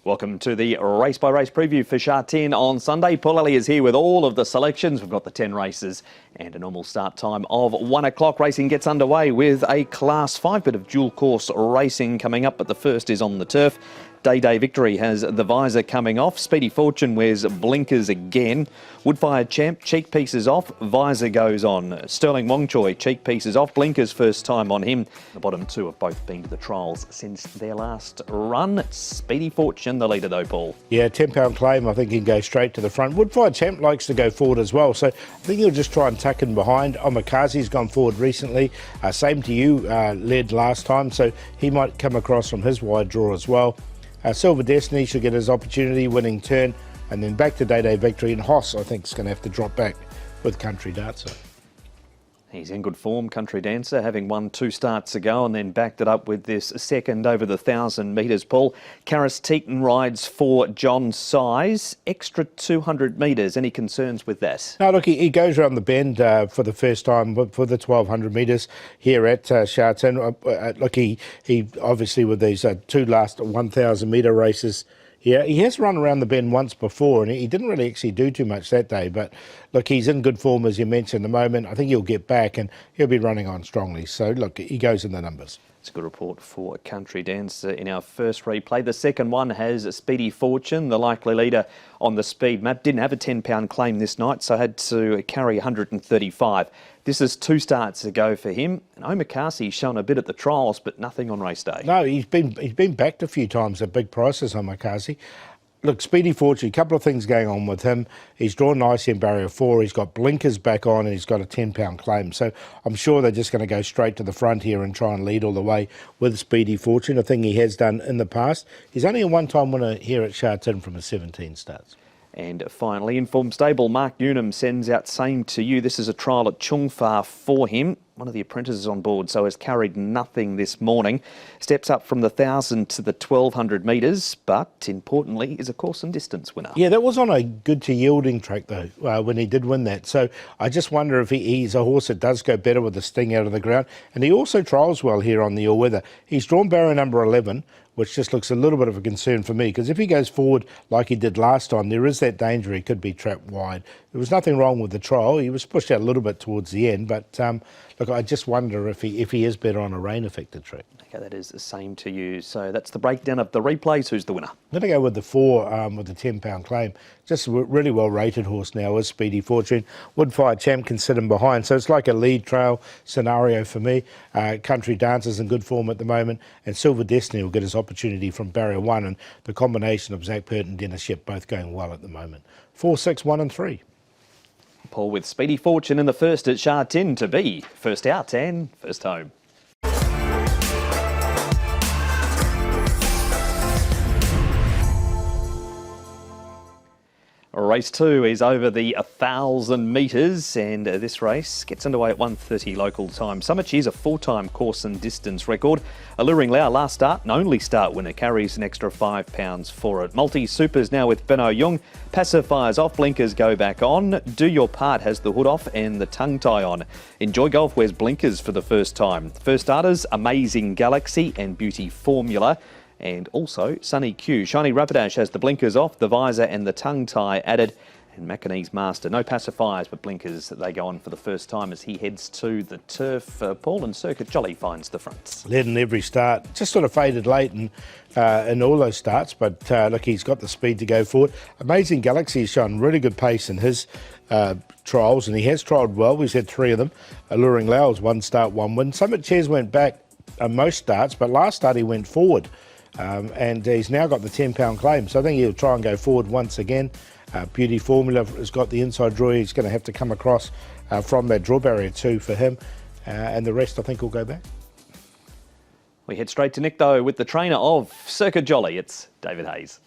Welcome to the race-by-race preview for Sha Tin on Sunday. Paul Lally is here with all of the selections. We've got the 10 races and a normal start time of 1 o'clock. Racing gets underway with a Class 5 bit of dual course racing coming up, but the first is on the turf. Day Victory has the visor coming off. Speedy Fortune wears blinkers again. Woodfire Champ, cheek pieces off, visor goes on. Sterling Wong Choi, cheek pieces off, blinkers first time on him. The bottom two have both been to the trials since their last run. Speedy Fortune the leader though, Paul. Yeah, £10 claim, I think he can go straight to the front. Woodfire Champ likes to go forward as well, so I think he'll just try and tuck in behind. Omakazi's gone forward recently. Same to you, led last time, so he might come across from his wide draw as well. Silver Destiny should get his opportunity, winning turn, and then back to Day Victory. And Hoss, I think, is going to have to drop back with Country Dancer. He's in good form, Country Dancer, having won 2 starts ago and then backed it up with this second over the 1,000 metres, Paul. Karis Teaton rides for John Size, extra 200 metres. Any concerns with that? No, look, he goes around the bend for the first time for the 1,200 metres here at Sha Tin. Look, he obviously with these 2 last 1,000 metre races, yeah, he has run around the bend once before and he didn't really actually do too much that day. But look, he's in good form, as you mentioned, at the moment. I think he'll get back and he'll be running on strongly. So, look, he goes in the numbers. It's a good report for Country Dancer in our first replay. The second one has Speedy Fortune, the likely leader on the speed map. Didn't have a £10 claim this night, so had to carry 135. This is 2 starts ago for him. And Omakasi's shown a bit at the trials, but nothing on race day. No, he's been backed a few times at big prices, Omakasi. Look, Speedy Fortune, a couple of things going on with him. He's drawn nicely in barrier 4. He's got blinkers back on and he's got a £10 claim. So I'm sure they're just going to go straight to the front here and try and lead all the way with Speedy Fortune, a thing he has done in the past. He's only a one-time winner here at Sha Tin from his 17 starts. And finally, Informed Stable, Mark Newnham sends out Same to You. This is a trial at Chungfa for him. One of the apprentices on board, so has carried nothing this morning. Steps up from the 1,000 to the 1,200 metres, but importantly is a course and distance winner. Yeah, that was on a good to yielding track though, when he did win that. So I just wonder if he's a horse that does go better with the sting out of the ground. And he also trials well here on the all-weather. He's drawn barrier number 11, which just looks a little bit of a concern for me, because if he goes forward like he did last time, there is that danger he could be trapped wide. There was nothing wrong with the trial. He was pushed out a little bit towards the end, but look, I just wonder if he is better on a rain-affected track. Okay, that is the Same to You. So that's the breakdown of the replays. Who's the winner? I'm going to go with the 4 with the £10 claim. Just a really well-rated horse now is Speedy Fortune. Woodfire Champ can sit him behind. So it's like a lead trail scenario for me. Country Dancer's in good form at the moment. And Silver Destiny will get his opportunity from barrier 1. And the combination of Zach Pert and Dennis Yip both going well at the moment. 4, 6, 1 and 3. Paul with Speedy Fortune in the first at Sha Tin to be first out and first home. Race 2 is over the 1,000 metres and this race gets underway at 1:30 local time. Summercheese a 4-time course and distance record. Alluring Lau, last start and only start winner, carries an extra £5 for it. Multi-Supers now with Benno Jung. Pacifiers off, blinkers go back on. Do Your Part has the hood off and the tongue tie on. Enjoy Golf wears blinkers for the first time. First starters, Amazing Galaxy and Beauty Formula. And also Sunny Q. Shiny Rapidash has the blinkers off, the visor and the tongue tie added. And Macanese Master, no pacifiers but blinkers. They go on for the first time as he heads to the turf. Paul, and Circuit Jolly finds the fronts. Led in every start, just sort of faded late in all those starts, but look, he's got the speed to go forward. Amazing Galaxy has shown really good pace in his trials, and he has trialled well. He's had 3 of them. Alluring Lau's 1 start, 1 win. Summit Chairs went back most starts, but last start he went forward. And he's now got the £10 claim, so I think he'll try and go forward once again. Beauty Formula has got the inside draw. He's going to have to come across from that draw barrier 2 for him, and the rest I think will go back. We head straight to Nick though with the trainer of Circuit Jolly. It's David Hayes.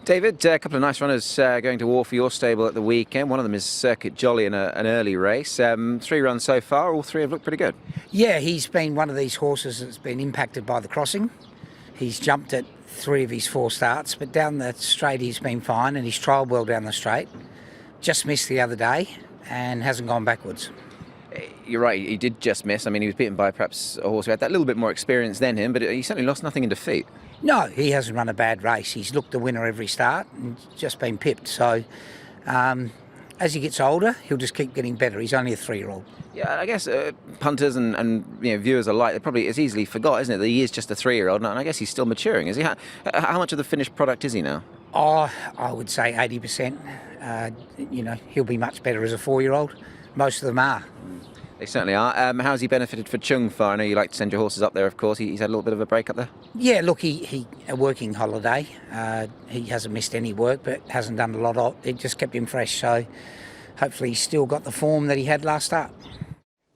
David, a couple of nice runners going to war for your stable at the weekend. One of them is Circuit Jolly in an early race. 3 runs so far, all 3 have looked pretty good. Yeah, he's been one of these horses that's been impacted by the crossing. He's jumped at 3 of his 4 starts, but down the straight he's been fine, and he's trialled well down the straight. Just missed the other day and hasn't gone backwards. You're right, he did just miss. I mean, he was beaten by perhaps a horse who had that little bit more experience than him, but he certainly lost nothing in defeat. No, he hasn't run a bad race. He's looked the winner every start and just been pipped. So as he gets older, he'll just keep getting better. He's only a 3-year-old. Yeah, I guess punters and viewers alike, it's easily forgot, isn't it, that he is just a 3-year-old, and I guess he's still maturing. Is he? How much of the finished product is he now? Oh, I would say 80%. He'll be much better as a 4-year-old. Most of them are. They certainly are. How's he benefited for Chung far? I know you like to send your horses up there, of course. He's had a little bit of a break up there. Yeah, look, he a working holiday. He hasn't missed any work, but hasn't done a lot of it. Just kept him fresh, so hopefully he's still got the form that he had last start.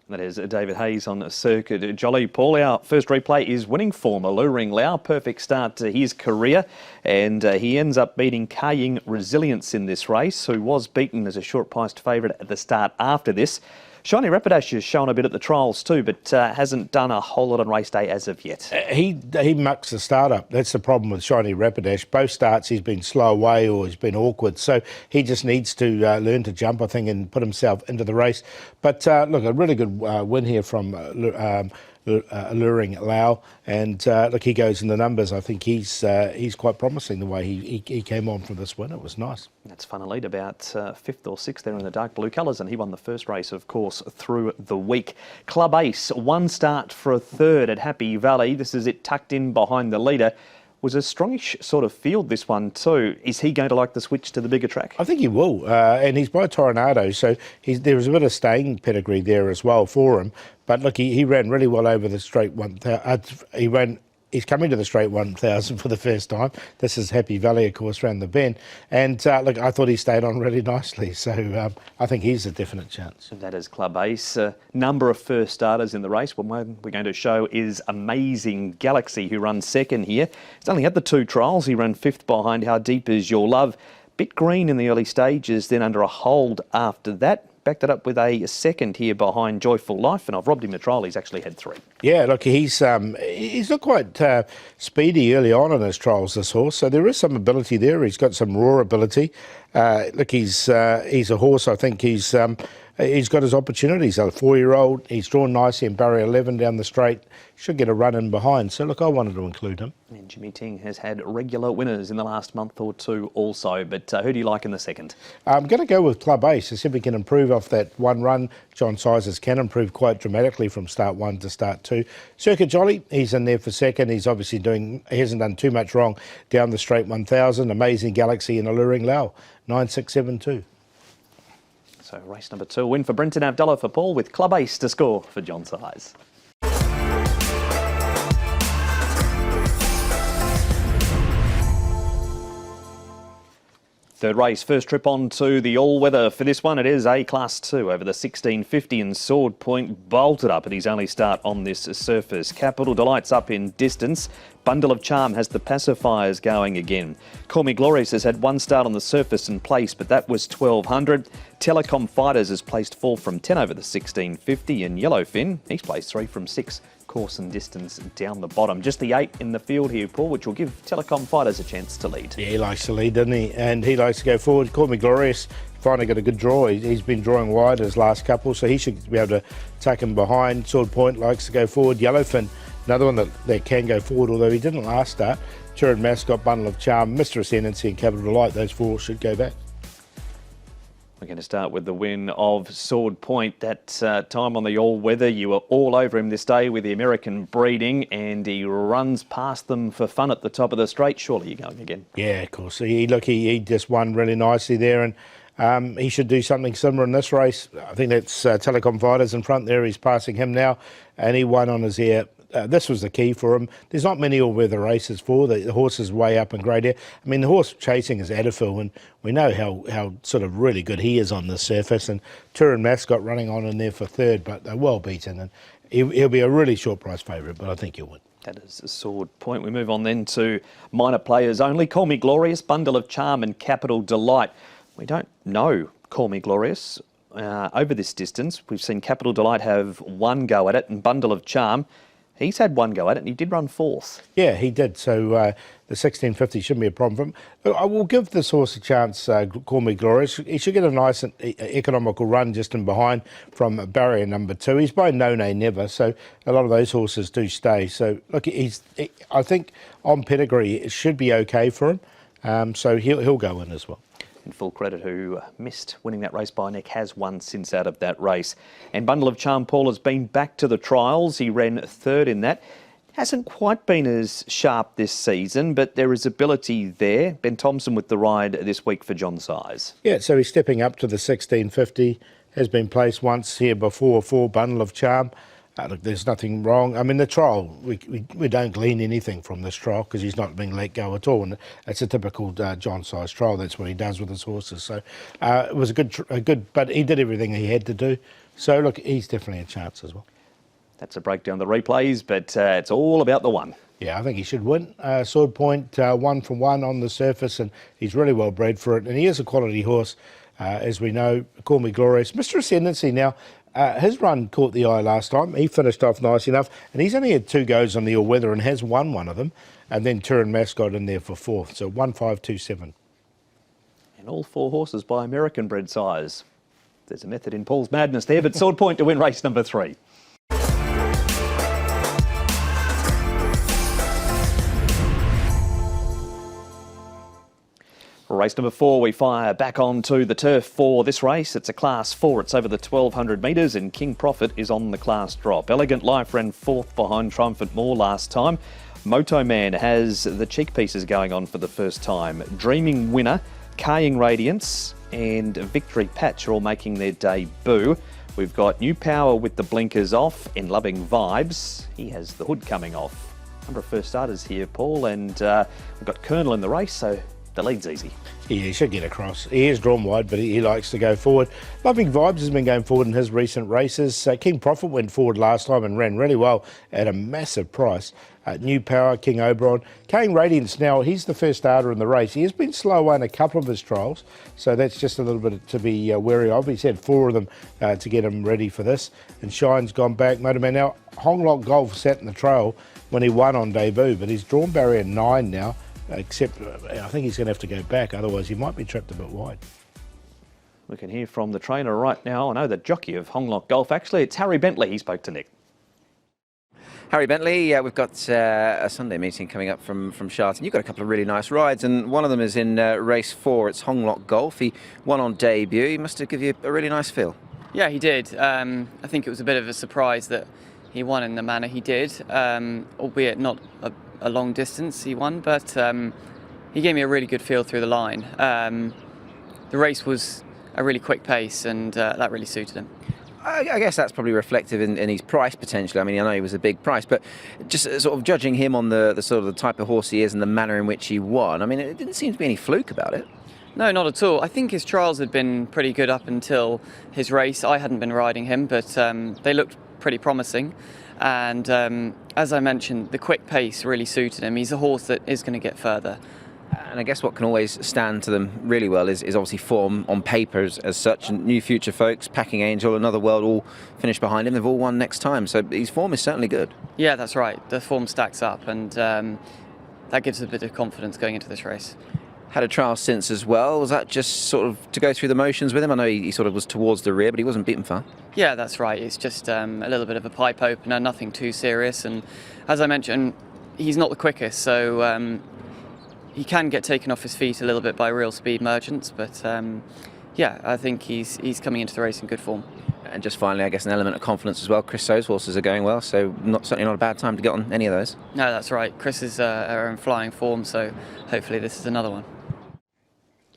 That is David Hayes on circuit. Jolly Paul, our first replay is winning form. Alluring Lau, perfect start to his career, and he ends up beating Kaying Resilience in this race, who was beaten as a short-priced favourite at the start after this. Shiny Rapidash has shown a bit at the trials too, but hasn't done a whole lot on race day as of yet. He mucks the start up. That's the problem with Shiny Rapidash. Both starts he's been slow away or he's been awkward. So he just needs to learn to jump, I think, and put himself into the race. But look, a really good win here from Alluring Lau. And look, he goes in the numbers. I think he's quite promising the way he came on for this win. It was nice. That's funnily about 5th or 6th there in the dark blue colours, and he won the first race, of course, through the week. Club Ace, 1 start for a 3rd at Happy Valley. This is it tucked in behind the leader. Was a strongish sort of field, this one too. Is he going to like the switch to the bigger track? I think he will, and he's by Tornado, so there was a bit of staying pedigree there as well for him. But look, he ran really well over the straight 1,000. He's coming to the straight 1,000 for the first time. This is Happy Valley, of course, round the bend. And look, I thought he stayed on really nicely. So I think he's a definite chance. That is Club Ace. Number of first starters in the race. One we're going to show is Amazing Galaxy, who runs 2nd here. He's only had the 2 trials. He ran 5th behind How Deep Is Your Love. Bit green in the early stages, then under a hold after that. Backed it up with a 2nd here behind Joyful Life, and I've robbed him a trial. He's actually had 3. Yeah, look, he's not quite speedy early on in his trials, this horse. So there is some ability there. He's got some raw ability. Look, he's a horse. I think he's got his opportunities. A 4-year-old. He's drawn nicely in barrier 11 down the straight. Should get a run in behind. So look, I wanted to include him. And Jimmy Ting has had regular winners in the last month or 2 also. But who do you like in the 2nd? I'm going to go with Club Ace. I see if we can improve off that 1 run. John Sizes can improve quite dramatically from start 1 to start 2. Circuit Jolly, he's in there for 2nd. He's obviously he hasn't done too much wrong down the straight 1,000. Amazing Galaxy and Alluring Lau, 9,672. So race number 2, a win for Brenton Abdullah for Paul, with Club Ace to score for John Size. Third race, first trip on to the all-weather. For this one, it is a Class 2 over the 1650, and Sword Point bolted up at his only start on this surface. Capital Delight's up in distance. Bundle of Charm has the pacifiers going again. Call Me Glorious has had 1 start on the surface and place, but that was 1,200. Telecom Fighters has placed 4 from 10 over the 1650, and Yellowfin, he's placed 3 from 6. Course and distance down the bottom. Just the 8 in the field here, Paul, which will give Telecom Fighters a chance to lead. Yeah, he likes to lead, doesn't he? And he likes to go forward. Call Me Glorious finally got a good draw. He's been drawing wide his last couple, so he should be able to tuck him behind. Sword Point likes to go forward. Yellowfin, another one that can go forward, although he didn't last start. Turin Mascot, Bundle of Charm, Mr. Ascendancy and Capital Delight, those 4 should go back. We're going to start with the win of Sword Point. That time on the all-weather, you were all over him this day with the American breeding, and he runs past them for fun at the top of the straight. Surely you're going again. Yeah, of course. He just won really nicely there, and he should do something similar in this race. I think that's Telecom Fighters in front there. He's passing him now, and he won on his air. This was the key for him. There's not many all-weather races for. The horse is way up in grade air. I mean, the horse chasing is Adderfield, and we know how sort of really good he is on this surface. And Turin Mascot running on in there for 3rd, but they're well beaten. And he'll be a really short price favourite, but I think he'll win. That is a Sword Point. We move on then to minor players only. Call Me Glorious, Bundle of Charm and Capital Delight. We don't know Call Me Glorious over this distance. We've seen Capital Delight have 1 go at it, and Bundle of Charm He's had one go at it and he did run fourth. Yeah, he did. So the 1650 shouldn't be a problem for him. Look, I will give this horse a chance, Call Me Glorious. He should get a nice economical run just in behind from barrier number 2. He's by no nay never, so a lot of those horses do stay. So look, I think on pedigree it should be okay for him. So he'll go in as well. In full credit, who missed winning that race by a neck, has won since out of that race. And Bundle of Charm Paul has been back to the trials. He ran third in that. Hasn't quite been as sharp this season, but there is ability there. Ben Thompson with the ride this week for John Size. Yeah, so he's stepping up to the 1650. Has been placed once here before for Bundle of Charm. Look, there's nothing wrong. I mean, the trial, we don't glean anything from this trial because he's not being let go at all. And it's a typical John Size trial. That's what he does with his horses. So it was a good, but he did everything he had to do. So look, he's definitely a chance as well. That's a breakdown of the replays, but it's all about the one. Yeah, I think he should win. Sword Point, 1 from 1 on the surface, and he's really well bred for it. And he is a quality horse, as we know. Call Me Glorious. Mr. Ascendancy now. His run caught the eye last time. He finished off nice enough, and he's only had 2 goes on the all-weather and has won one of them. And then Turin Mascot in there for 4th, so 1-5-2-7. And all 4 horses by American bred Size. There's a method in Paul's madness there, but Sword Point to win race number 3. Race number 4, we fire back onto the turf for this race. It's a Class 4. It's over the 1,200 metres, and King Profit is on the class drop. Elegant Life ran 4th behind Triumphant Moore last time. Moto Man has the cheek pieces going on for the first time. Dreaming Winner, Carrying Radiance, and Victory Patch are all making their debut. We've got New Power with the blinkers off and Loving Vibes. He has the hood coming off. Number of first starters here, Paul, and we've got Colonel in the race, so the lead's easy. Yeah, he should get across. He is drawn wide, but he likes to go forward. Loving Vibes has been going forward in his recent races. King Profit went forward last time and ran really well at a massive price. New Power, King Oberon. Carrying Radiance now, he's the first starter in the race. He has been slow in a couple of his trials, so that's just a little bit to be wary of. He's had 4 of them to get him ready for this. And Shine's gone back. Motorman now, Honglock Golf sat in the trail when he won on debut, but he's drawn barrier 9 now. Except I think he's going to have to go back, otherwise he might be trapped a bit wide. We can hear from the trainer right now. I know the jockey of Honglock Golf, actually. It's Harry Bentley. He spoke to Nick. Harry Bentley, we've got a Sunday meeting coming up from Sha Tin. You've got a couple of really nice rides, and one of them is in race 4. It's Honglock Golf. He won on debut. He must have given you a really nice feel. Yeah, he did. I think it was a bit of a surprise that he won in the manner he did, albeit not a long distance he won, but he gave me a really good feel through the line. The race was a really quick pace, and that really suited him. I guess that's probably reflective in his price potentially. I mean, I know he was a big price, but just sort of judging him on the sort of the type of horse he is and the manner in which he won, I mean, it didn't seem to be any fluke about it. No, not at all. I think his trials had been pretty good up until his race. I hadn't been riding him, but they looked pretty promising. And as I mentioned, the quick pace really suited him. He's a horse that is going to get further. And I guess what can always stand to them really well is obviously form on paper as such. And New Future Folks, Packing Angel, Another World all finished behind him. They've all won next time. So his form is certainly good. Yeah, that's right. The form stacks up, and that gives a bit of confidence going into this race. Had a trial since as well. Was that just sort of to go through the motions with him? I know he sort of was towards the rear, but he wasn't beaten far. Yeah, that's right. It's just a little bit of a pipe opener, nothing too serious. And as I mentioned, he's not the quickest, so he can get taken off his feet a little bit by real speed merchants. But yeah, I think he's coming into the race in good form. And just finally, I guess an element of confidence as well. Chris So's horses are going well, so certainly not a bad time to get on any of those. No, that's right. Chris is in flying form, so hopefully this is another one.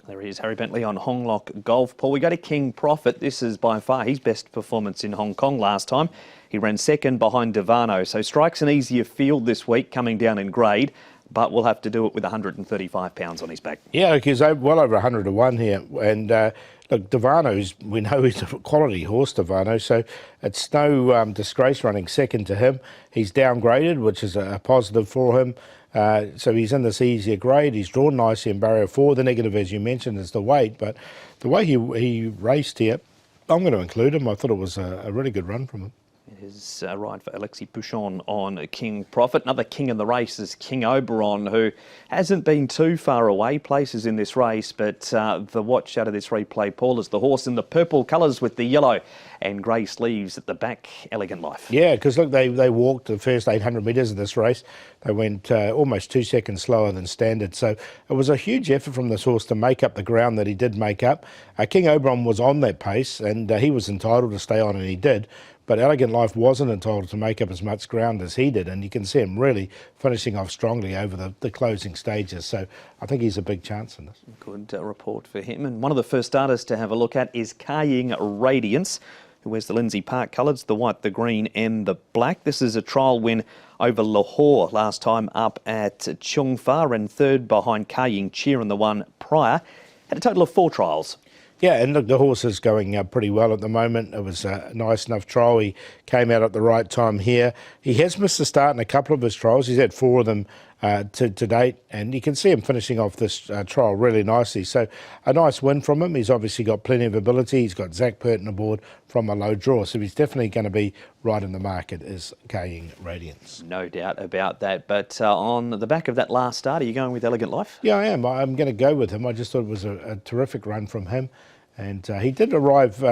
There he is, Harry Bentley on Honglock Golf. Paul, we go to King Profit. This is by far his best performance in Hong Kong last time. He ran second behind Devano, so strikes an easier field this week, coming down in grade, but we'll have to do it with 135 pounds on his back. Yeah, he's well over 100 to 1 here. And look, Devano's, we know he's a quality horse, Devano, so it's no disgrace running second to him. He's downgraded, which is a positive for him. So he's in this easier grade. He's drawn nicely in barrier 4. The negative, as you mentioned, is the weight. But the way he raced here, I'm going to include him. I thought it was a really good run from him. It is a ride for Alexis Pouchon on King Profit. Another king in the race is King Oberon, who hasn't been too far away places in this race, but the watch out of this replay, Paul, is the horse in the purple colours with the yellow and grey sleeves at the back, Elegant Life. Yeah, because look, they walked the first 800 metres of this race. They went almost 2 seconds slower than standard. So it was a huge effort from this horse to make up the ground that he did make up. King Oberon was on that pace, and he was entitled to stay on, and he did. But Elegant Life wasn't entitled to make up as much ground as he did, and you can see him really finishing off strongly over the closing stages. So I think he's a big chance in this. Good report for him. And one of the first starters to have a look at is Carrying Radiance, who wears the Lindsay Park colours, the white, the green and the black. This is a trial win over Lahore last time up at Chungfa, and third behind Carrying Cheer in the one prior. Had a total of 4 trials. Yeah, and look, the horse is going pretty well at the moment. It was a nice enough trial. He came out at the right time here. He has missed the start in a couple of his trials. He's had 4 of them to date, and you can see him finishing off this trial really nicely. So a nice win from him. He's obviously got plenty of ability. He's got Zach Purton aboard from a low draw, so he's definitely going to be right in the market, is Carrying Radiance. No doubt about that. But on the back of that last start, are you going with Elegant Life? Yeah, I am. I'm going to go with him. I just thought it was a terrific run from him. And he did arrive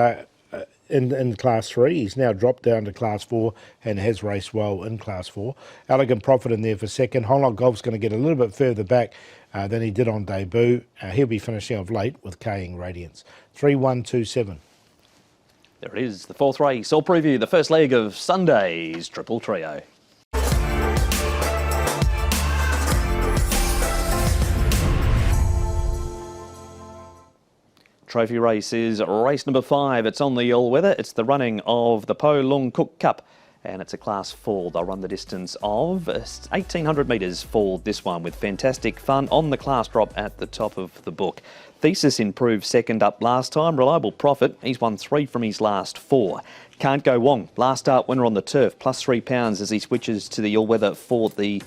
in Class 3. He's now dropped down to Class 4 and has raced well in Class 4. Elegant Profit in there for second. Honglok Golf's going to get a little bit further back than he did on debut. He'll be finishing off late with Carrying Radiance. 3-1-2-7. There it is, the 4th race. I'll preview the first leg of Sunday's Triple Trio. Trophy race is race number 5. It's on the all-weather. It's the running of the Po Lung Cook Cup, and it's a Class 4. They'll run the distance of 1,800 metres for this one, with fantastic fun on the class drop at the top of the book. Thesis improved second up last time. Reliable Profit, he's won 3 from his last 4. Can't Go Wong, last start winner on the turf, plus £3 as he switches to the all-weather for the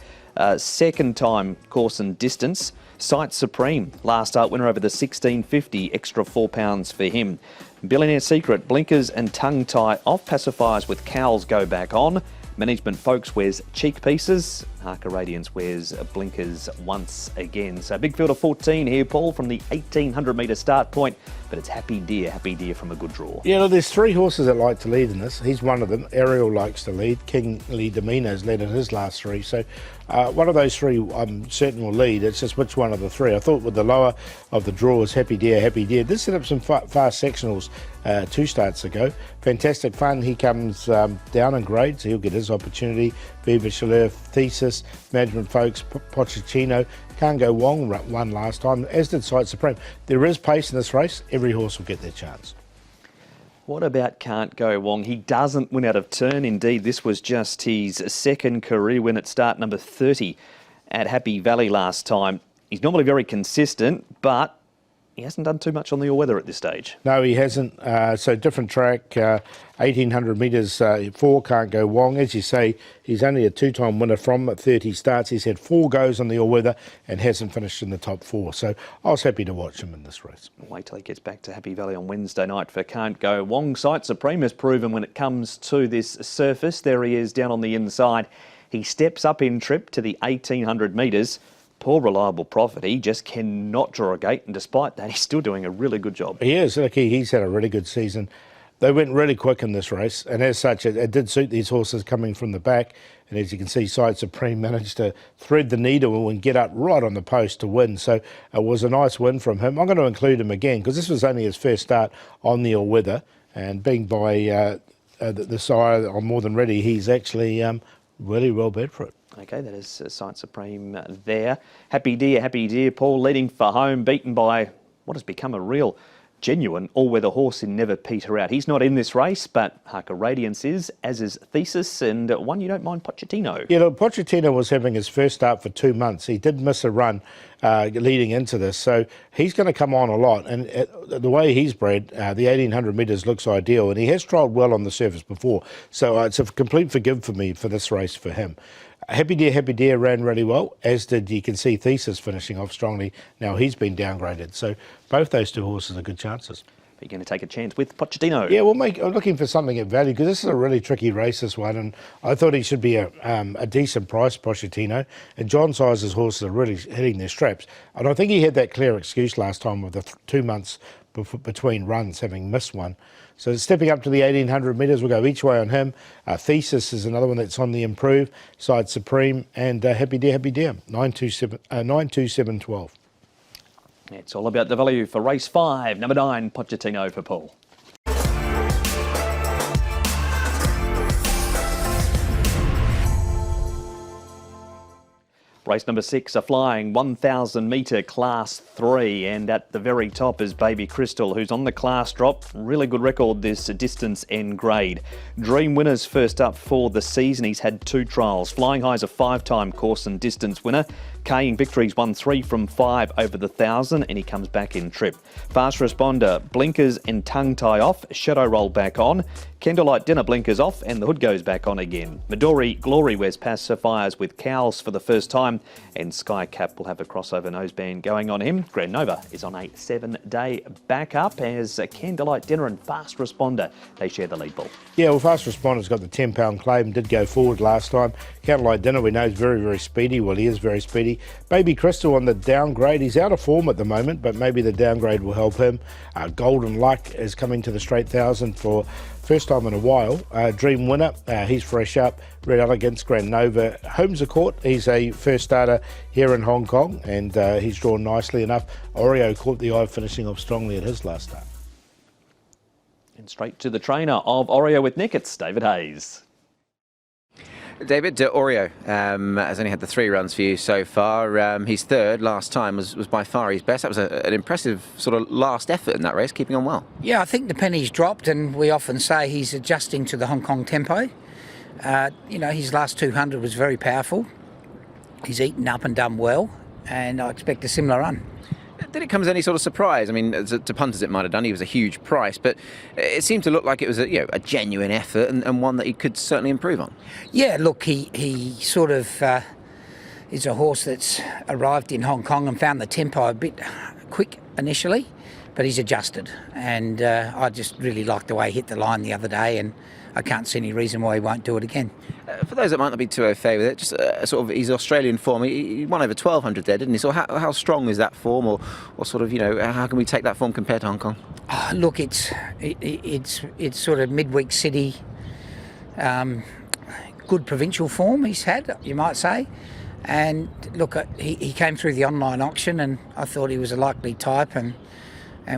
second time course and distance. Sight Supreme, last start winner over the 1650, extra £4 for him. Billionaire Secret, blinkers and tongue tie off. Pacifiers with cowls go back on. Management Folks wears cheek pieces. Harker Radiance wears blinkers once again. So big field of 14 here, Paul, from the 1,800 metre start point. But it's Happy Deer from a good draw. Yeah, look, there's 3 horses that like to lead in this. He's one of them. Ariel likes to lead. King Lee Domino's led in his last 3. So one of those 3 I'm certain will lead. It's just which one of the 3. I thought with the lower of the draw was Happy Deer. Did set up some fast sectionals 2 starts ago. Fantastic fun. He comes down in grade, so he'll get his opportunity. Viva Chaleur, Thesis, Management Folks, Pochettino. Can't Go Wong won last time, as did Sight Supreme. There is pace in this race. Every horse will get their chance. What about Can't Go Wong? He doesn't win out of turn. Indeed, this was just his second career win at start number 30 at Happy Valley last time. He's normally very consistent, but he hasn't done too much on the all-weather at this stage. No, he hasn't. So different track, 1,800 metres, 4 Can't Go Wong. As you say, he's only a 2-time winner from 30 starts. He's had 4 goes on the all-weather and hasn't finished in the top 4. So I was happy to watch him in this race. Wait till he gets back to Happy Valley on Wednesday night for Can't Go Wong. Sight Supreme has proven when it comes to this surface. There he is down on the inside. He steps up in trip to the 1,800 metres. Poor Reliable Profit, he just cannot draw a gate, and despite that, he's still doing a really good job. He is. Look, he's had a really good season. They went really quick in this race, and as such, it did suit these horses coming from the back. And as you can see, Sight Supreme managed to thread the needle and get up right on the post to win. So it was a nice win from him. I'm going to include him again because this was only his first start on the all-weather, and being by the sire on More Than Ready, he's actually really well bred for it. Okay, that is Sight Supreme there. Happy Deer, Paul leading for home, beaten by what has become a real genuine all-weather horse in Never Peter Out. He's not in this race, but Harker Radiance is, as is Thesis, and one you don't mind, Pochettino. Yeah, look, Pochettino was having his first start for 2 months. He did miss a run leading into this, so he's going to come on a lot. And the way he's bred, the 1,800 metres looks ideal, and he has trialled well on the surface before. So it's a complete forgive for me for this race for him. Happy Deer ran really well, as did, you can see, Thesis finishing off strongly. Now he's been downgraded. So both those 2 horses are good chances. Are you going to take a chance with Pochettino? Yeah, I'm looking for something at value because this is a really tricky race, this one, and I thought he should be a decent price, Pochettino. And John Sizer's horses are really hitting their straps. And I think he had that clear excuse last time with the 2 months between runs, having missed one. So stepping up to the 1,800 metres, we'll go each way on him. Thesis is another one that's on the improve. Side Supreme and Happy Dear, 92712. It's all about the value for race 5, number 9, Pochettino for Paul. Race number 6, a flying 1,000 metre Class 3, and at the very top is Baby Crystal, who's on the class drop. Really good record this distance and grade. Dream Winner's first up for the season. He's had 2 trials. Flying High's a 5-time course and distance winner. Kaying Victory's won 3 from 5 over the 1,000, and he comes back in trip. Fast Responder, blinkers and tongue tie off. Shadow Roll back on. Candlelight Dinner blinkers off, and the hood goes back on again. Midori Glory wears pacifiers with cowls for the first time, and Sky Cap will have a crossover noseband going on him. Grand Nova is on a 7-day backup as Candlelight Dinner and Fast Responder, they share the lead ball. Yeah, well, Fast Responder's got the 10-pound claim, did go forward last time. Candlelight Dinner, we know, is very, very speedy. Well, he is very speedy. Baby Crystal on the downgrade. He's out of form at the moment, but maybe the downgrade will help him. Golden Luck is coming to the straight 1,000 for first time in a while. Dream Winner, he's fresh up. Red Elegance, Grand Nova. Holmes Court, he's a first starter here in Hong Kong, and he's drawn nicely enough. Oreo caught the eye, finishing off strongly at his last start. And straight to the trainer of Oreo with Nick, it's David Hayes. David, Oreo has only had the 3 runs for you so far. His third last time was by far his best. That was an impressive sort of last effort in that race, keeping on well. Yeah, I think the penny's dropped, and we often say he's adjusting to the Hong Kong tempo. His last 200 was very powerful. He's eaten up and done well, and I expect a similar run. Did it come as any sort of surprise? I mean, to punters it might have done. He was a huge price, but it seemed to look like it was a genuine effort and one that he could certainly improve on. Yeah, look, he sort of is a horse that's arrived in Hong Kong and found the tempo a bit quick initially, but he's adjusted. And I just really liked the way he hit the line the other day, and I can't see any reason why he won't do it again. For those that might not be too au fait with it, just sort of his Australian form, he won over 1,200 there, didn't he? So how strong is that form, or sort of, how can we take that form compared to Hong Kong? Oh, look, it's sort of midweek city, good provincial form he's had, you might say. And look, he came through the online auction, and I thought he was a likely type, and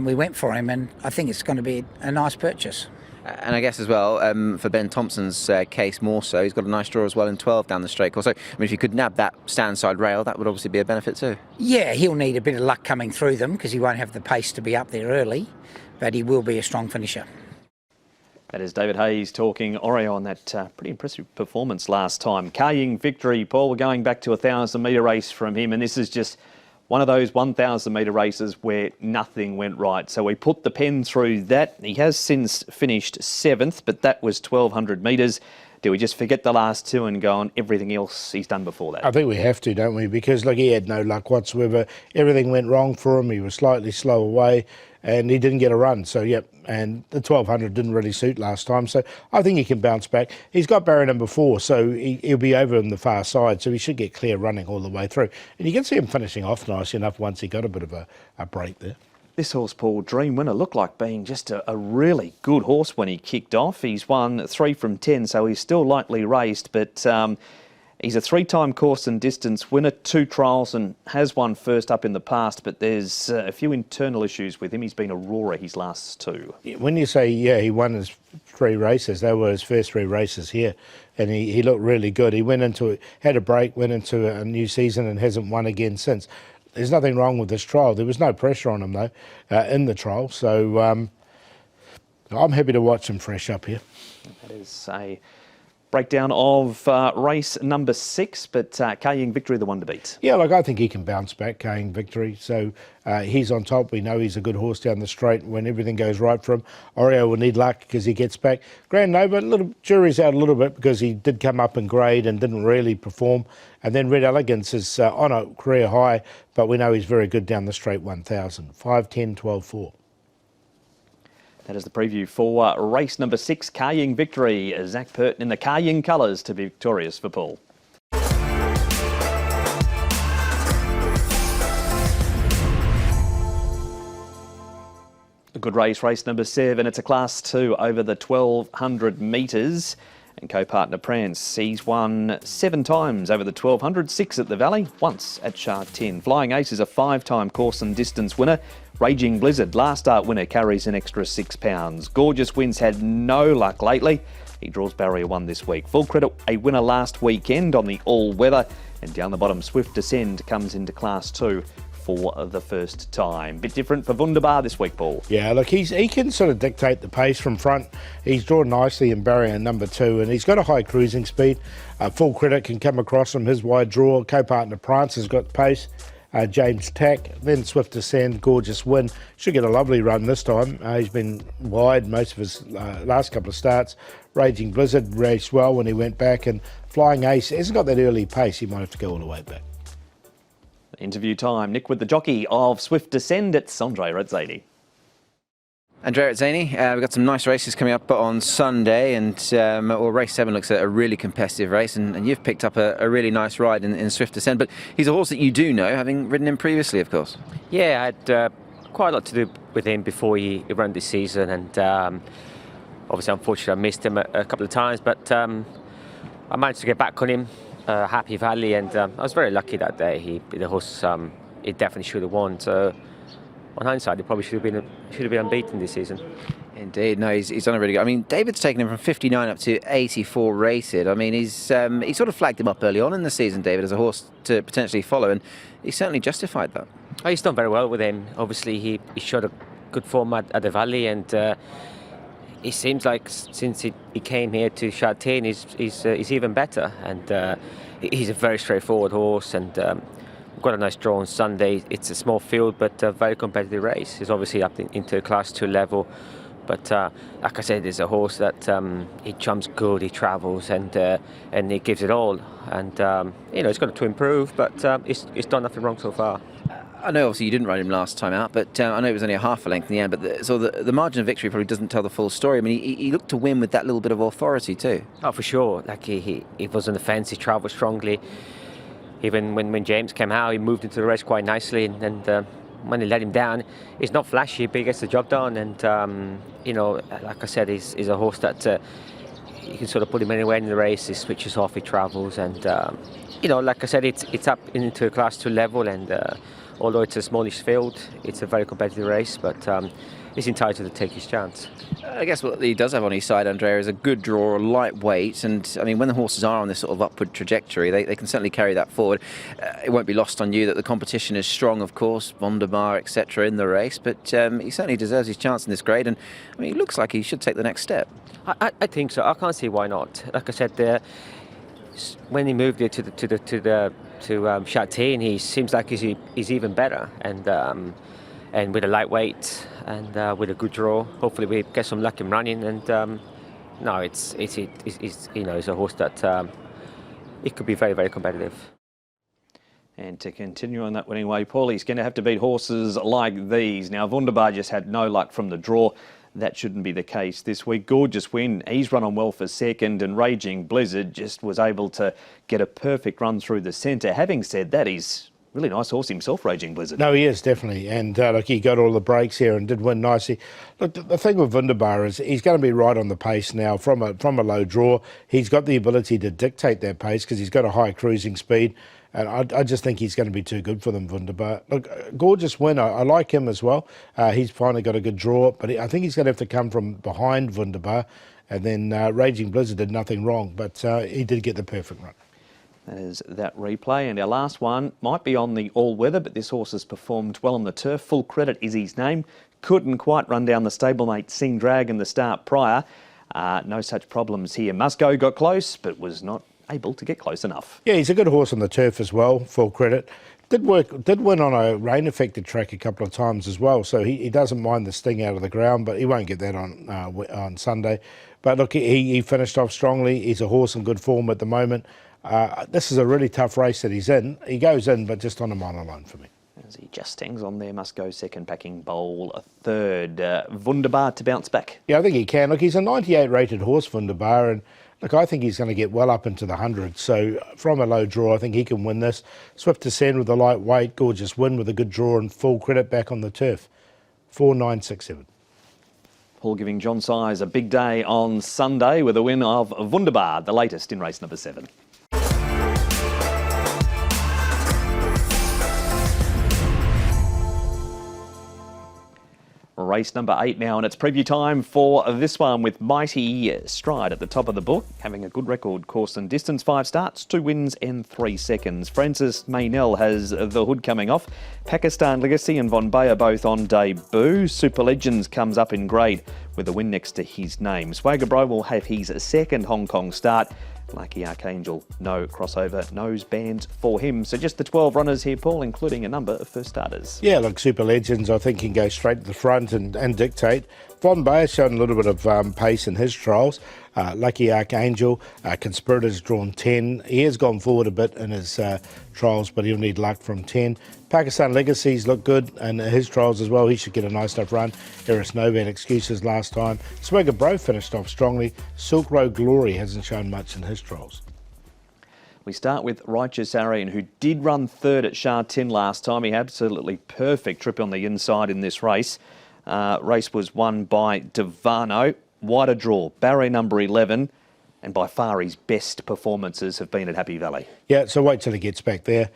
we went for him, and I think it's going to be a nice purchase. And I guess as well, for Ben Thompson's case more so, he's got a nice draw as well in 12 down the straight course. So, if you could nab that stand-side rail, that would obviously be a benefit too. Yeah, he'll need a bit of luck coming through them because he won't have the pace to be up there early, but he will be a strong finisher. That is David Hayes talking Oreo on that pretty impressive performance last time. Kaying Victory, Paul, we're going back to a 1,000-metre race from him, and this is just one of those 1,000-metre races where nothing went right. So we put the pen through that. He has since finished 7th, but that was 1,200 metres. Do we just forget the last 2 and go on everything else he's done before that? I think we have to, don't we? Because, look, he had no luck whatsoever. Everything went wrong for him. He was slightly slow away, and he didn't get a run. So, yep, and the 1,200 didn't really suit last time. So I think he can bounce back. He's got barrier number 4, so he'll be over on the far side, so he should get clear running all the way through. And you can see him finishing off nice enough once he got a bit of a break there. This horse, Paul, Dream Winner, looked like being just a really good horse when he kicked off. He's won 3 from 10, so he's still lightly raced, but he's a 3-time course and distance winner, 2 trials, and has won first up in the past, but there's a few internal issues with him. He's been a roarer his last 2. When you say, he won his 3 races, they were his first 3 races here, and he looked really good. He had a break, went into a new season and hasn't won again since. There's nothing wrong with this trial. There was no pressure on him, though, in the trial. So I'm happy to watch him fresh up here. That is a breakdown of race number 6, but Kaying Victory, the one to beat. Yeah, I think he can bounce back, Kaying Victory. So he's on top. We know he's a good horse down the straight when everything goes right for him. Oreo will need luck because he gets back. Grand Nova, jury's out a little bit because he did come up in grade and didn't really perform. And then Red Elegance is on a career high, but we know he's very good down the straight 1,000. 5, 10, 12, 4. That is the preview for race number 6, Car Ying Victory. Zach Purton in the Car Ying colours to be victorious for Paul. A good race, race number 7. It's a Class 2 over the 1,200 metres. And co-partner Prance, he's won 7 times over the 1,200, 6 at the Valley, once at Sha Tin. Flying Ace is a 5-time course and distance winner. Raging Blizzard, last start winner, carries an extra £6. Gorgeous Winds had no luck lately. He draws barrier 1 this week. Full Credit, a winner last weekend on the all-weather. And down the bottom, Swift Descend comes into Class 2 for the first time. Bit different for Wunderbar this week, Paul. Yeah, look, he can sort of dictate the pace from front. He's drawn nicely in barrier number 2, and he's got a high cruising speed. Full Credit can come across from his wide draw. Co-partner Prance has got the pace. James Tack, then Swift Descend, Gorgeous Win. Should get a lovely run this time. He's been wide most of his last couple of starts. Raging Blizzard raced well when he went back, and Flying Ace hasn't got that early pace. He might have to go all the way back. Interview time. Nick with the jockey of Swift Descend. It's Andre Radzani. Andrea Radzani, we've got some nice races coming up on Sunday, and race 7 looks at a really competitive race, and you've picked up a really nice ride in Swift Descend, but he's a horse that you do know, having ridden him previously, of course. Yeah, I had quite a lot to do with him before he ran this season, and obviously, unfortunately, I missed him a couple of times, but I managed to get back on him. Happy Valley, and I was very lucky that day. The horse, he definitely should have won. So, on hindsight, he probably should have been unbeaten this season. Indeed, no, he's done a really good. I mean, David's taken him from 59 up to 84 rated. I mean, he sort of flagged him up early on in the season, David, as a horse to potentially follow, and he certainly justified that. Oh, he's done very well with him. Obviously, he showed a good form at the Valley, and it seems like since he came here to Sha Tin, he's even better, and he's a very straightforward horse, and we've got a nice draw on Sunday. It's a small field, but a very competitive race. He's obviously up into a Class 2 level, but like I said, he's a horse that he jumps good, he travels, and he gives it all, and he's got to improve, but he's done nothing wrong so far. I know obviously you didn't ride him last time out, but I know it was only a half a length in the end, but the margin of victory probably doesn't tell the full story. I mean, he looked to win with that little bit of authority too. Oh, for sure. Like he was on the fence, he travelled strongly. Even when James came out, he moved into the race quite nicely, and when he let him down, he's not flashy, but he gets the job done, and like I said, he's a horse that you can sort of put him anywhere in the race. He switches off, he travels, and like I said, it's up into a Class 2 level, and although it's a smallish field, it's a very competitive race, but he's entitled to take his chance. I guess what he does have on his side, Andrea, is a good draw, lightweight, and I mean, when the horses are on this sort of upward trajectory, they can certainly carry that forward. It won't be lost on you that the competition is strong, of course, Wunderbar, etc. in the race, but he certainly deserves his chance in this grade, and I mean, it looks like he should take the next step. I think so. I can't see why not. Like I said, when he moved it to Sha Tin, he seems like he's even better, and with a lightweight and with a good draw, hopefully we get some luck in running. And it's a horse that it could be very, very competitive. And to continue on that winning way, Paulie's going to have to beat horses like these. Now, Wunderbar just had no luck from the draw. That shouldn't be the case this week. Gorgeous Win, he's run on well for second, and Raging Blizzard just was able to get a perfect run through the centre. Having said that, he's a really nice horse himself, Raging Blizzard. No, he is, definitely. And look, he got all the breaks here and did win nicely. Look, the thing with Wunderbar is he's going to be right on the pace now from a low draw. He's got the ability to dictate that pace because he's got a high cruising speed. And I just think he's going to be too good for them, Wunderbar. Look, Gorgeous Win, I like him as well. He's finally got a good draw, but I think he's going to have to come from behind Wunderbar. And then Raging Blizzard did nothing wrong, but he did get the perfect run. That is that replay. And our last one might be on the all-weather, but this horse has performed well on the turf. Full Credit is his name. Couldn't quite run down the stablemate Sing Drag in the start prior. No such problems here. Musco got close, but was not able to get close enough. Yeah, he's a good horse on the turf as well, Full Credit. Did win on a rain-affected track a couple of times as well, so he doesn't mind the sting out of the ground, but he won't get that on Sunday. But look, he finished off strongly. He's a horse in good form at the moment. This is a really tough race that he's in. He goes in, but just on a monoline for me. As he just hangs on there, must go second, packing Bowl a third. Wunderbar to bounce back. Yeah, I think he can. Look, he's a 98 rated horse, Wunderbar, and look, I think he's going to get well up into the hundreds. So from a low draw, I think he can win this. Swift Ascend with a lightweight, gorgeous win with a good draw and full credit back on the turf. 4-9-6-7. Paul giving John Size a big day on Sunday with a win of Wunderbar, the latest in race number 7. Race number 8 now, and it's preview time for this one with Mighty Stride at the top of the book, having a good record, course and distance, 5 starts, 2 wins and 3 seconds. Francis Maynell has the hood coming off. Pakistan Legacy and Von Bay are both on debut. Super Legends comes up in grade with a win next to his name. Swagger Bro will have his second Hong Kong start. Lucky Archangel, no crossover, nose bands for him. So just the 12 runners here, Paul, including a number of first starters. Yeah, look, Super Legends, I think, can go straight to the front and dictate. Von Bay has shown a little bit of pace in his trials. Lucky Archangel, Conspirators drawn 10. He has gone forward a bit in his trials, but he'll need luck from 10. Pakistan Legacies look good in his trials as well. He should get a nice enough run. Eris Nova had excuses last time. Swagger Bro finished off strongly. Silk Road Glory hasn't shown much in his trials. We start with Righteous Arian, who did run third at Sha Tin last time. He had absolutely perfect trip on the inside in this race. Race was won by Devano. Wider draw, barrier number 11, and by far his best performances have been at Happy Valley. Yeah, so wait till he gets back there.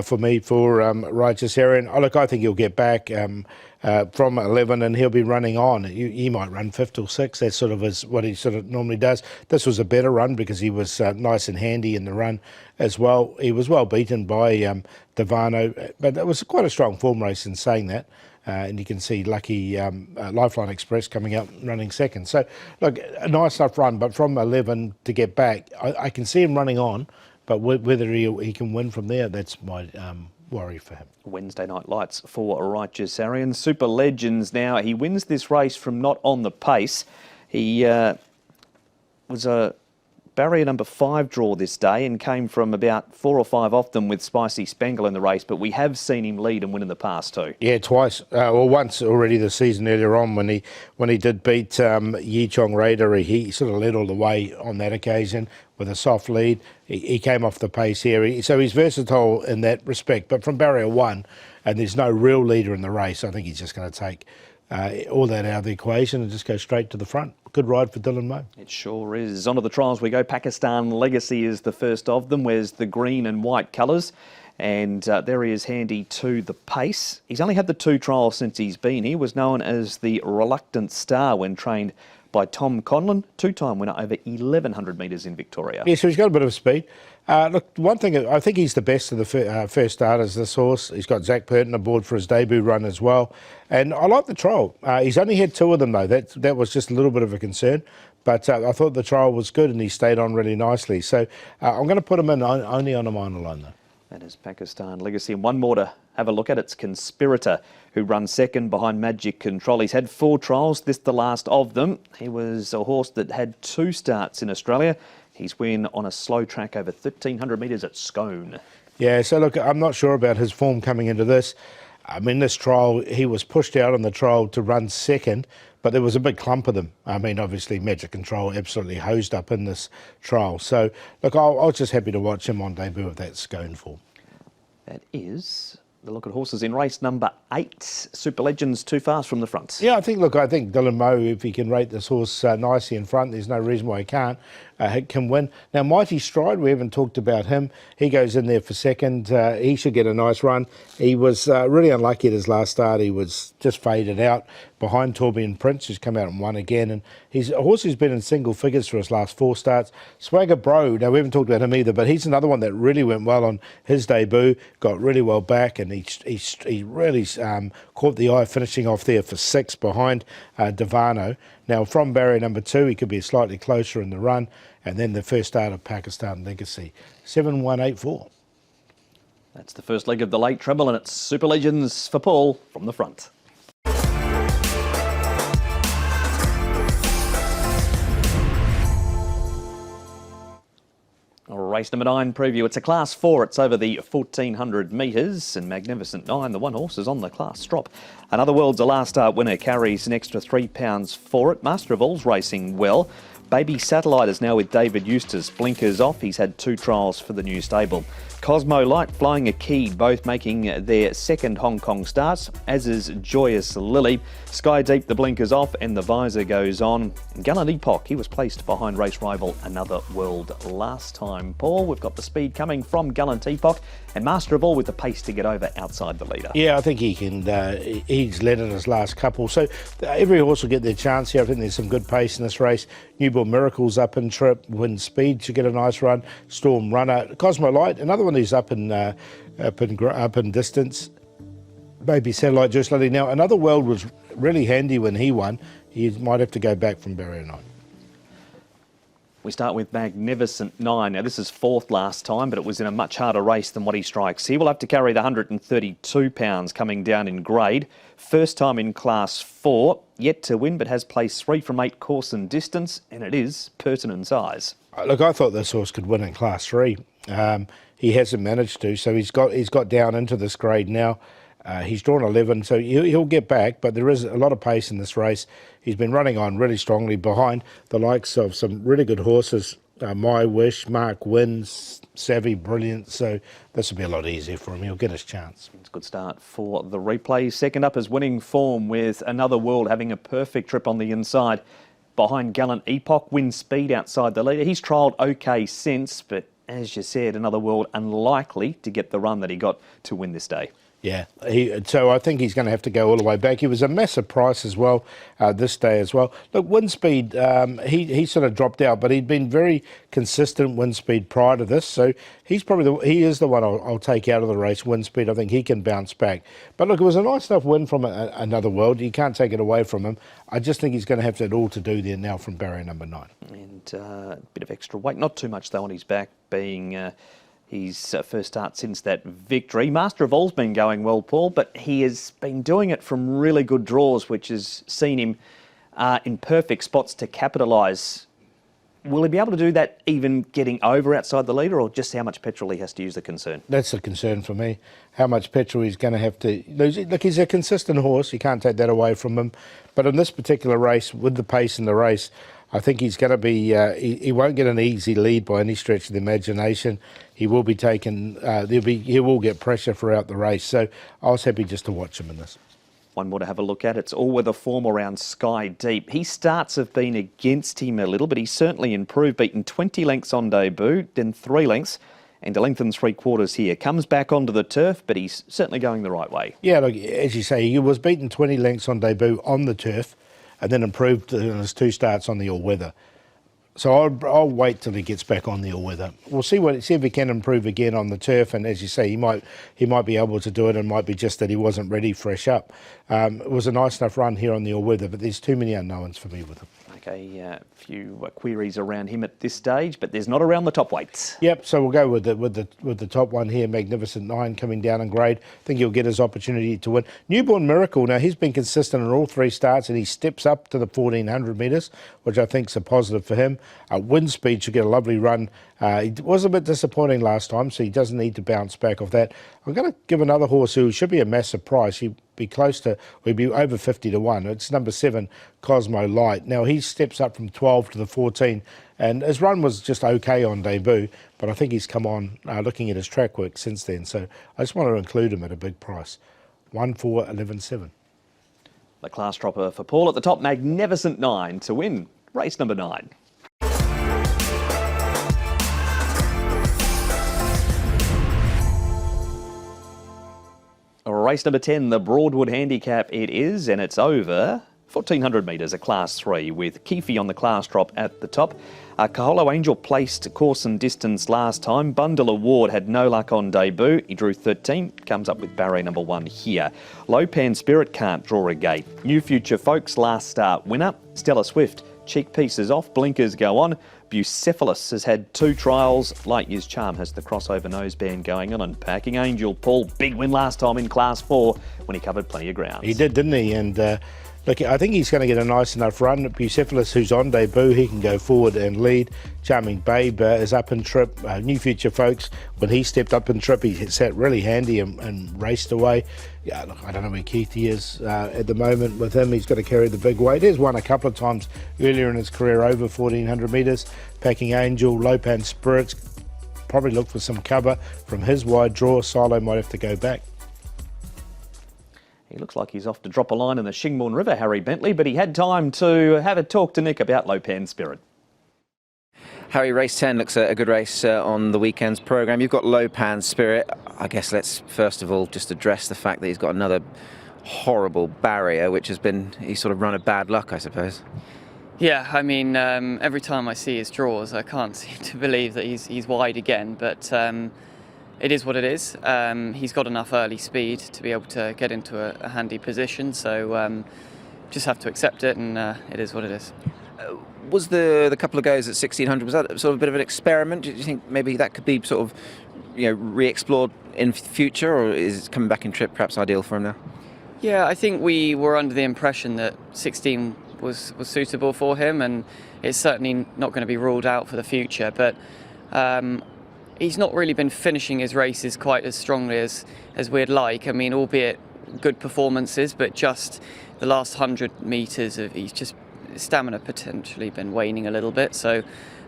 For me, for Righteous Arian. Oh, look, I think he'll get back from 11 and he'll be running on. He might run 5th or 6th. That's sort of what he sort of normally does. This was a better run because he was nice and handy in the run as well. He was well beaten by Devano, but it was quite a strong form race in saying that. And you can see Lucky Lifeline Express coming up running second. So, look, a nice enough run, but from 11 to get back, I can see him running on. But whether he can win from there, that's my worry for him. Wednesday night lights for Righteous Arian. Super Legends now. He wins this race from not on the pace. He was a barrier number 5 draw this day and came from about 4 or 5 off them with Spicy Spangle in the race, but we have seen him lead and win in the past too. Yeah, twice. Once already the season earlier on when he did beat Yi Chong Raider. He sort of led all the way on that occasion with a soft lead. He came off the pace here. So he's versatile in that respect. But from barrier 1, and there's no real leader in the race, I think he's just going to take all that out of the equation and just go straight to the front. Good ride for Dylan Moe. It sure is. On to the trials we go. Pakistan Legacy is the first of them. Wears the green and white colours. And there he is, handy to the pace. He's only had the 2 trials since he's been here. Was known as the Reluctant Star when trained by Tom Conlon, 2-time winner over 1,100 metres in Victoria. Yeah, so he's got a bit of speed. Look, one thing, I think he's the best of the first starters, this horse. He's got Zach Purton aboard for his debut run as well. And I like the trial. He's only had 2 of them, though. That was just a little bit of a concern. But I thought the trial was good and he stayed on really nicely. So I'm going to put him in only on a minor line, though. That is Pakistan Legacy. And one more to have a look at. It's Conspirator, who runs second behind Magic Control. He's had 4 trials, this the last of them. He was a horse that had 2 starts in Australia. He's win on a slow track over 1,300 metres at Scone. Yeah, so look, I'm not sure about his form coming into this. I mean, this trial, he was pushed out on the trial to run second, but there was a big clump of them. I mean, obviously, Magic Control absolutely hosed up in this trial. So, look, I was just happy to watch him on debut of that Scone form. That is the look at horses in race number 8. Super Legends too fast from the front. Yeah, I think Dylan Moe, if he can rate this horse nicely in front, there's no reason why he can't. Can win. Now, Mighty Stride, we haven't talked about him. He goes in there for second. He should get a nice run. He was really unlucky at his last start. He was just faded out behind Torbian Prince, who's come out and won again. And he's a horse who's been in single figures for his last 4 starts. Swagger Bro, now we haven't talked about him either, but he's another one that really went well on his debut, got really well back, and he really caught the eye, finishing off there for 6 behind Devano. Now, from barrier number 2, he could be slightly closer in the run. And then the first start of Pakistan Legacy, 7-1-8-4. That's the first leg of the late treble, and it's Super Legends for Paul from the front. Race number 9 preview. It's a Class 4. It's over the 1400 metres, and Magnificent 9, the one horse, is on the class strop. Another World's a last start winner, carries an extra £3 for it. Master of All's racing well. Baby Satellite is now with David Eustace. Blinkers off. He's had 2 trials for the new stable. Cosmo Light, Flying a Key, both making their second Hong Kong starts, as is Joyous Lily. Sky Deep, the blinkers off and the visor goes on. Gallant Epoch, he was placed behind race rival Another World last time. Paul, we've got the speed coming from Gallant Epoch, and Master of All with the pace to get over outside the leader. Yeah, I think he can. He's led in his last couple. So every horse will get their chance here. I think there's some good pace in this race. Newborn Miracle's up in trip. Wind Speed should get a nice run. Storm Runner. Cosmo Light, another one who's up in distance. Baby Satellite, Joyous Lily. Now, Another World was really handy when he won. He might have to go back from barrier 9. We start with Magnificent 9. Now, this is 4th last time, but it was in a much harder race than what he strikes. He will have to carry the £132 coming down in grade. First time in Class 4, yet to win, but has placed 3 from 8 course and distance, and it is pertinent size. Look, I thought this horse could win in Class 3. He hasn't managed to, so he's got down into this grade now. He's drawn 11, so he'll get back, but there is a lot of pace in this race. He's been running on really strongly behind the likes of some really good horses, My Wish, Mark Wins, Savvy, Brilliant, so this will be a lot easier for him. He'll get his chance. It's a good start for the replay. Second up is Winning Form, with Another World having a perfect trip on the inside. Behind Gallant Epoch, Wind Speed outside the leader. He's trialled okay since, but as you said, Another World unlikely to get the run that he got to win this day. Yeah, so I think he's going to have to go all the way back. He was a massive price as well this day as well. Look, Wind Speed, he sort of dropped out, but he'd been very consistent Wind Speed prior to this, so he's probably he is the one I'll take out of the race. Wind Speed, I think he can bounce back. But look, it was a nice enough win from Another World. You can't take it away from him. I just think he's going to have it all to do there now from barrier number 9. And a bit of extra weight, not too much though on his back, being his first start since that victory. Master of All's been going well, Paul, but he has been doing it from really good draws, which has seen him in perfect spots to capitalise. Will he be able to do that even getting over outside the leader, or just how much petrol he has to use the concern? That's the concern for me, how much petrol he's going to have to lose. Look, he's a consistent horse. You can't take that away from him. But in this particular race, with the pace in the race, I think he's going to be, he won't get an easy lead by any stretch of the imagination. He will be taken, he will get pressure throughout the race. So I was happy just to watch him in this. One more to have a look at. It's all-weather form around Sky Deep. His starts have been against him a little, but he's certainly improved, beaten 20 lengths on debut, then 3 lengths, and a length and 3/4 here. Comes back onto the turf, but he's certainly going the right way. Yeah, look, as you say, he was beaten 20 lengths on debut on the turf, and then improved in his 2 starts on the all-weather. So I'll wait till he gets back on the all-weather. We'll see if he can improve again on the turf, and as you say, he might be able to do it, and might be just that he wasn't ready fresh up. It was a nice enough run here on the all-weather, but there's too many unknowns for me with him. Okay, a few queries around him at this stage, but there's not around the top weights. Yep, so we'll go with the top one here, Magnificent 9 coming down in grade. I think he'll get his opportunity to win. Newborn Miracle, now he's been consistent in all 3 starts, and he steps up to the 1400 metres, which I think is a positive for him. Wind Speed should get a lovely run. He was a bit disappointing last time, so he doesn't need to bounce back off that. I'm going to give another horse who should be a massive price. He'd be over 50 to 1. It's number 7, Cosmo Light. Now he steps up from 12 to the 14, and his run was just okay on debut, but I think he's come on looking at his track work since then. So I just want to include him at a big price. 1-4-11-7. The class dropper for Paul at the top, Magnificent 9 to win race number 9. Race number 10, the Broadwood Handicap it is, and it's over 1400 metres, a Class 3, with Keefe on the class drop at the top. Kaholo Angel placed course and distance last time. Bundle Award had no luck on debut. He drew 13, comes up with barrier number 1 here. Lopan Spirit can't draw a gate. New Future Folks, last start winner. Stella Swift, cheek pieces off, blinkers go on. Bucephalus has had 2 trials. Light Years Charm has the crossover noseband going on. And Packing Angel, Paul, big win last time in Class 4 when he covered plenty of ground. He did, didn't he? And Look, I think he's going to get a nice enough run. Bucephalus, who's on debut, he can go forward and lead. Charming Babe is up in trip. New Future Folks, when he stepped up in trip, he sat really handy and raced away. Yeah, look, I don't know where Keithy is at the moment with him. He's got to carry the big weight. He's won a couple of times earlier in his career over 1,400 metres. Packing Angel, Lopan Spirits, probably look for some cover from his wide draw. Silo might have to go back. He looks like he's off to drop a line in the Shingbourne River, Harry Bentley, but he had time to have a talk to Nick about Lopan Spirit. Harry, race 10 looks a good race on the weekend's programme. You've got Lopan Spirit. I guess let's first of all just address the fact that he's got another horrible barrier, which has been, he's sort of run a bad luck, I suppose. Yeah, I mean, every time I see his draws, I can't seem to believe that he's wide again, but it is what it is. He's got enough early speed to be able to get into a handy position, so just have to accept it, and it is what it is. Was the couple of goes at 1600, was that sort of a bit of an experiment? Do you think maybe that could be sort of, re-explored in future, or is it coming back in trip perhaps ideal for him now? Yeah, I think we were under the impression that 16 was suitable for him, and it's certainly not going to be ruled out for the future, but he's not really been finishing his races quite as strongly as we'd like. I mean, albeit good performances, but just the last 100 metres, he's just stamina potentially been waning a little bit. So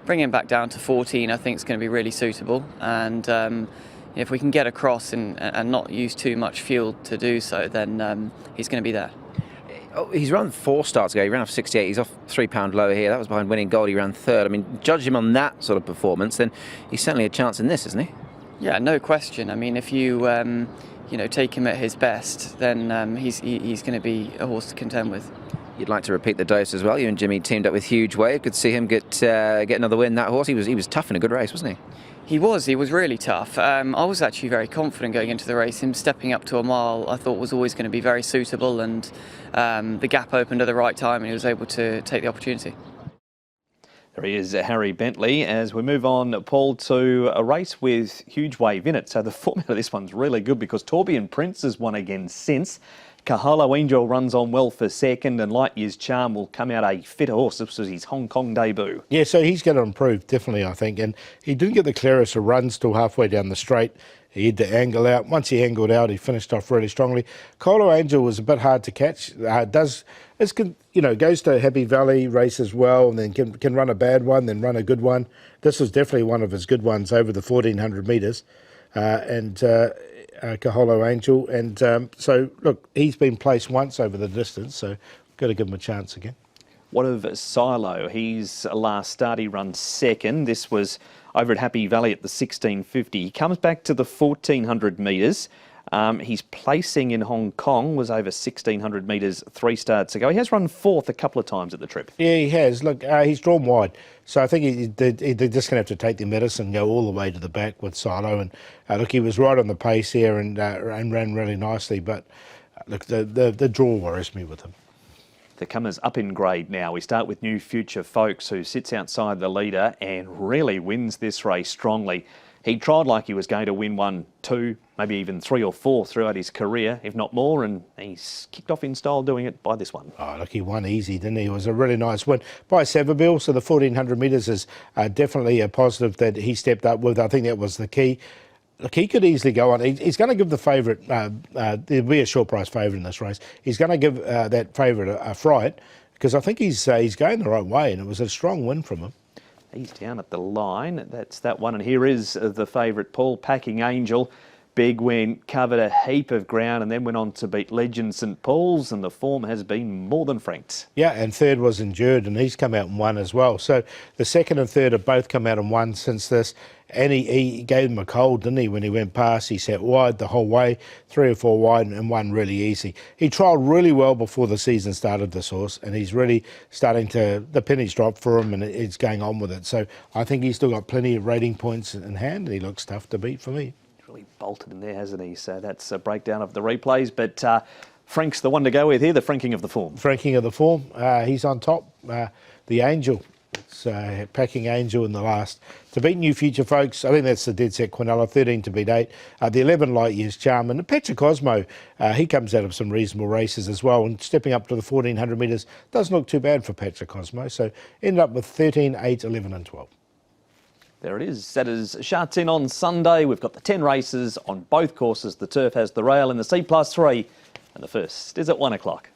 bringing him back down to 14, I think is going to be really suitable. And if we can get across and not use too much fuel to do so, then he's going to be there. Oh, he's run 4 starts ago. He ran off 68. He's off £3 lower here. That was behind Winning Gold. He ran 3rd. I mean, judge him on that sort of performance, then he's certainly a chance in this, isn't he? Yeah, no question. I mean, if you take him at his best, then he's going to be a horse to contend with. You'd like to repeat the dose as well. You and Jimmy teamed up with Huge Wave. Good to see him get another win. That horse, he was tough in a good race, wasn't he? He was really tough. I was actually very confident going into the race. Him stepping up to a mile, I thought was always going to be very suitable, and the gap opened at the right time and he was able to take the opportunity. There he is, Harry Bentley. As we move on, Paul, to a race with Huge Wave in it. So the format of this one's really good because Torbian Prince has won again since. Kahalo Angel runs on well for second, and Light Year's Charm will come out a fitter horse. This was his Hong Kong debut. Yeah, so he's going to improve, definitely, I think. And he didn't get the clearest of runs till halfway down the straight. He had to angle out. Once he angled out, he finished off really strongly. Kahalo Angel was a bit hard to catch. Goes to Happy Valley, races well, and then can run a bad one, then run a good one. This was definitely one of his good ones over the 1,400 metres. Kahalo Angel, and so look, he's been placed once over the distance, so got to give him a chance again. What of Silo? His last start, he runs second. This was over at Happy Valley at the 1650. He comes back to the 1,400 metres. His placing in Hong Kong was over 1,600 metres 3 starts ago. He has run 4th a couple of times at the trip. Yeah, he has. Look, he's drawn wide. So I think they're just going to have to take their medicine and go all the way to the back with Silo. And look, he was right on the pace here and ran really nicely. But look, the draw worries me with him. The comers up in grade now. We start with New Future Folks, who sits outside the leader and really wins this race strongly. He tried like he was going to win 1, 2, maybe even 3 or 4 throughout his career, if not more, and he's kicked off in style doing it by this one. Oh, look, he won easy, didn't he? It was a really nice win by Savabeel, so the 1,400 metres is definitely a positive that he stepped up with. I think that was the key. Look, he could easily go on. He's going to give the favourite, there'll be a short price favourite in this race. He's going to give that favourite a fright because I think he's going the right way, and it was a strong win from him. He's down at the line. That's that one. And here is the favourite, Paul, Packing Angel. Big win, covered a heap of ground and then went on to beat Legend St Paul's, and the form has been more than franked. Yeah, and third was Endured, and he's come out and won as well. So the second and third have both come out and won since this. And he gave him a cold, didn't he, when he went past? He sat wide the whole way, 3 or 4 wide, and won really easy. He trialled really well before the season started, this horse, and he's really starting to, the pennies drop for him, and it's going on with it. So I think he's still got plenty of rating points in hand, and he looks tough to beat for me. Really bolted in there, hasn't he? So that's a breakdown of the replays, but Frank's the one to go with here, the franking of the form. Franking of the form. He's on top. The Angel. So Packing Angel in the last. To beat New Future, folks, I think that's the dead set Quinella, 13 to beat 8. The 11 Light Years Charm. And Petra Cosmo, he comes out of some reasonable races as well. And stepping up to the 1400 metres doesn't look too bad for Petra Cosmo. So ended up with 13, 8, 11 and 12. There it is. That is Sha Tin on Sunday. We've got the 10 races on both courses. The turf has the rail in the C+3. And the first is at 1 o'clock.